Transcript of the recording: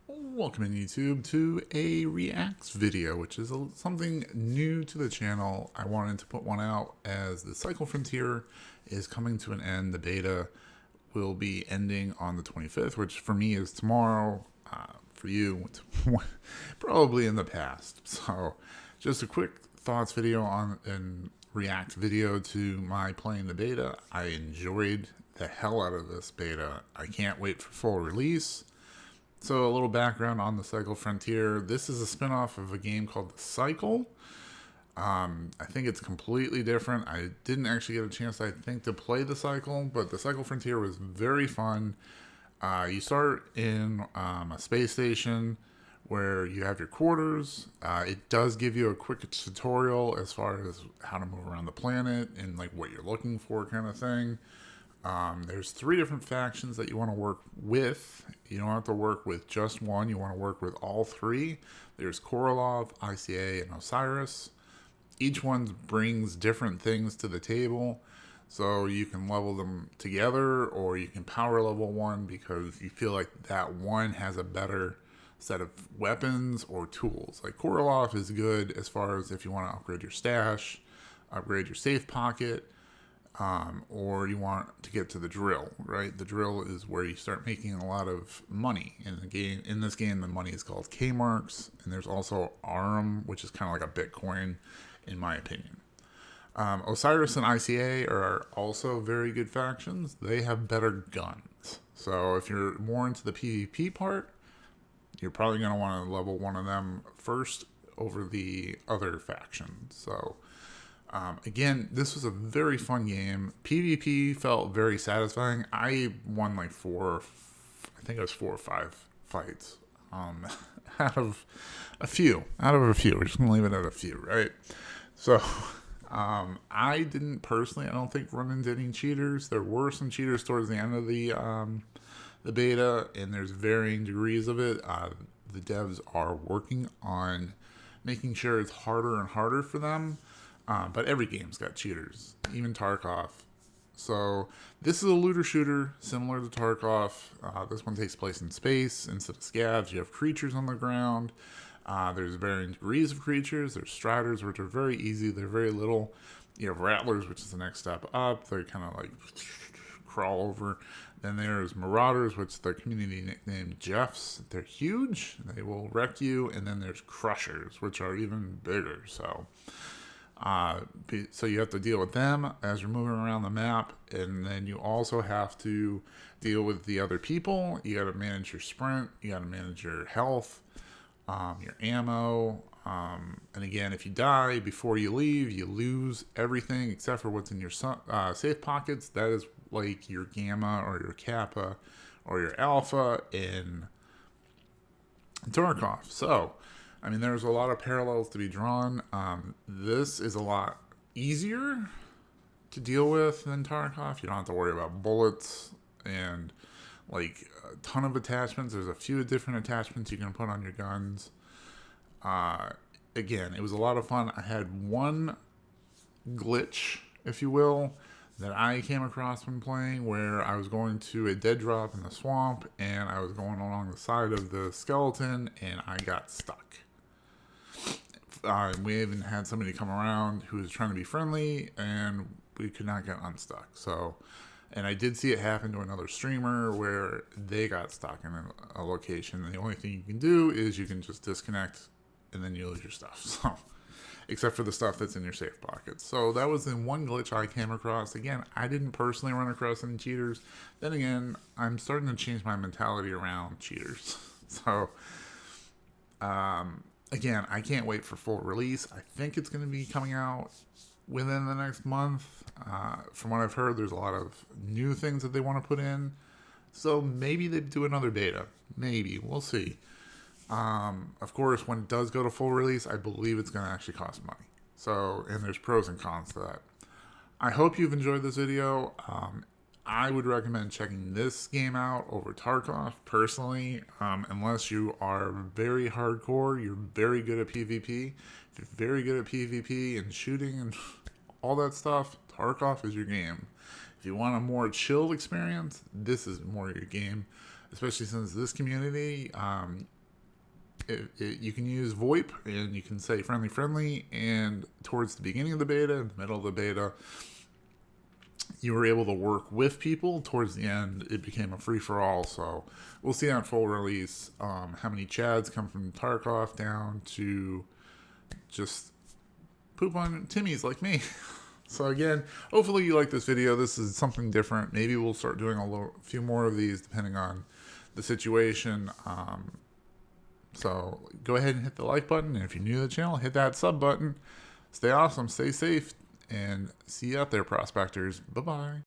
Welcome in YouTube to a reacts video, which is something new to the channel. I wanted to put one out as the Cycle Frontier is coming to an end. The beta will be ending on the 25th, which for me is tomorrow. For you, it's probably in the past. So just a quick thoughts video on and react video to my playing the beta. I enjoyed the hell out of this beta. I can't wait for full release. So a little background on the Cycle Frontier. This is a spin-off of a game called The Cycle. I think it's completely different. I didn't actually get a chance, I think, to play The Cycle, but The Cycle Frontier was very fun. You start in a space station where you have your quarters. It does give you a quick tutorial as far as how to move around the planet and like what you're looking for kind of thing. There's 3 different factions that you want to work with. You don't have to work with just one. You want to work with all 3. There's Korolov, ICA, and Osiris. Each one brings different things to the table. So you can level them together, or you can power level one because you feel like that one has a better set of weapons or tools. Like Korolov is good as far as if you want to upgrade your stash, upgrade your safe pocket, or you want to get to the drill, right? The drill is where you start making a lot of money in the game. In this game, the money is called K marks, and there's also Arum, which is kind of like a Bitcoin, in my opinion. Osiris and ICA are also very good factions. They have better guns. So if you're more into the PvP part, you're probably going to want to level one of them first over the other factions. So again, this was a very fun game. PvP felt very satisfying. I won like I think it was 4 or 5 fights out of a few. We're just going to leave it at a few, right? So I didn't personally, I don't think, run into any cheaters. There were some cheaters towards the end of the beta, and there's varying degrees of it. The devs are working on making sure it's harder and harder for them. But every game's got cheaters, even Tarkov. So this is a looter shooter similar to Tarkov. This one takes place in space. Instead of scavs, you have creatures on the ground. There's varying degrees of creatures. There's striders, which are very easy. They're very little. You have rattlers, which is the next step up. They kind of like crawl over. Then there's marauders, which the community nicknamed Jeffs. They're huge. They will wreck you. And then there's crushers, which are even bigger. So you have to deal with them as you're moving around the map, and then you also have to deal with the other people. You got to manage your sprint. You got to manage your health, your ammo. And again, if you die before you leave, you lose everything except for what's in your safe pockets. That is like your gamma or your kappa or your alpha in Tarkov. So, I mean, there's a lot of parallels to be drawn. This is a lot easier to deal with than Tarkov. You don't have to worry about bullets and like a ton of attachments. There's a few different attachments you can put on your guns. Again, it was a lot of fun. I had one glitch, if you will, that I came across when playing, where I was going to a dead drop in the swamp, and I was going along the side of the skeleton, and I got stuck. We even had somebody come around who was trying to be friendly, and we could not get unstuck. So, and I did see it happen to another streamer where they got stuck in a location. And the only thing you can do is you can just disconnect, and then you lose your stuff. So, except for the stuff that's in your safe pockets. So that was the one glitch I came across. Again, I didn't personally run across any cheaters. Then again, I'm starting to change my mentality around cheaters. So, again, I can't wait for full release. I think it's going to be coming out within the next month. From what I've heard, there's a lot of new things that they want to put in. So maybe they do another beta. Maybe. We'll see. Of course, when it does go to full release, I believe it's going to actually cost money. So, and there's pros and cons to that. I hope you've enjoyed this video. I would recommend checking this game out over Tarkov, personally, unless you are very hardcore, you're very good at PvP. If you're very good at PvP and shooting and all that stuff, Tarkov is your game. If you want a more chilled experience, this is more your game, especially since this community, You can use VoIP, and you can say friendly, and towards the beginning of the beta and the middle of the beta, you were able to work with people. Towards the end, it became a free-for-all, so we'll see on full release how many Chads come from Tarkov down to just poop on Timmies like me. So again, hopefully you like this video. This is something different. Maybe we'll start doing a few more of these depending on the situation. So go ahead and hit the like button. And if you're new to the channel, hit that sub button. Stay awesome, stay safe, and see you out there, Prospectors. Bye-bye.